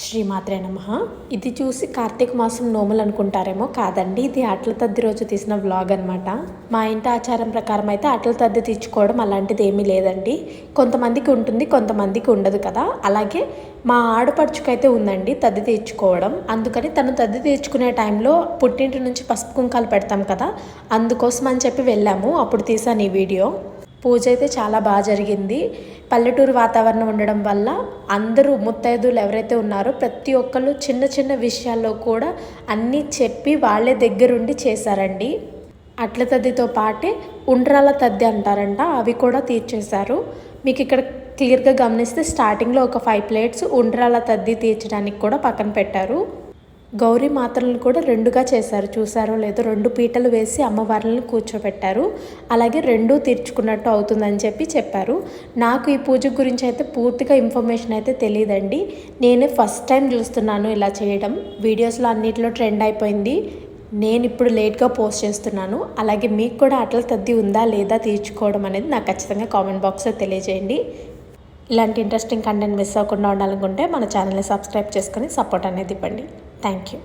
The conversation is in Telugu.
శ్రీమాత్రే నమః. ఇది చూసి కార్తీక మాసం నోములు అనుకుంటారేమో, కాదండి, ఇది అట్ల తద్ది రోజు తీసిన వ్లాగ్ అనమాట. మా ఇంటి ఆచారం ప్రకారం అయితే అట్ల తద్ది తీర్చుకోవడం అలాంటిది ఏమీ లేదండి. కొంతమందికి ఉంటుంది, కొంతమందికి ఉండదు కదా. అలాగే మా ఆడపడుచుకైతే ఉందండి తద్ది తీర్చుకోవడం. అందుకని తను తద్ది తీర్చుకునే టైంలో పుట్టింటి నుంచి పసుపు కుంకాలు పెడతాం కదా, అందుకోసం అని చెప్పి వెళ్ళాము. అప్పుడు తీసాను ఈ వీడియో. పూజ అయితే చాలా బాగా జరిగింది. పల్లెటూరు వాతావరణం ఉండడం వల్ల అందరూ ముత్తైదులు ఎవరైతే ఉన్నారో ప్రతి ఒక్కళ్ళు చిన్న చిన్న విషయాల్లో కూడా అన్నీ చెప్పి వాళ్ళే దగ్గరుండి చేశారండి. అట్ల తద్దితో పాటే ఉండ్రాల తద్ది అంటారంట, అవి కూడా తీర్చేశారు. మీకు ఇక్కడ క్లియర్గా గమనిస్తే స్టార్టింగ్లో ఒక 5 ప్లేట్స్ ఉండ్రాల తద్ది తీర్చడానికి కూడా పక్కన పెట్టారు. గౌరీ మాతలను కూడా 2గా చేశారు, చూసారో లేదో. 2 పీటలు వేసి అమ్మవార్లను కూర్చోబెట్టారు. అలాగే 2 తీర్చుకున్నట్టు అవుతుందని చెప్పారు. నాకు ఈ పూజ గురించి అయితే పూర్తిగా ఇన్ఫర్మేషన్ అయితే తెలియదండి. నేనే ఫస్ట్ టైం చూస్తున్నాను ఇలా చేయడం. వీడియోస్లో అన్నిటిలో ట్రెండ్ అయిపోయింది. నేను ఇప్పుడు లేట్గా పోస్ట్ చేస్తున్నాను. అలాగే మీకు కూడా అట్ల తద్ది ఉందా లేదా తీర్చుకోవడం అనేది నాకు ఖచ్చితంగా కామెంట్ బాక్స్లో తెలియజేయండి. ఇలాంటి ఇంట్రెస్టింగ్ కంటెంట్ మిస్ అవ్వకుండా ఉండాలనుకుంటే మన ఛానల్ని సబ్స్క్రైబ్ చేసుకొని సపోర్ట్ అనేది ఇవ్వండి. Thank you.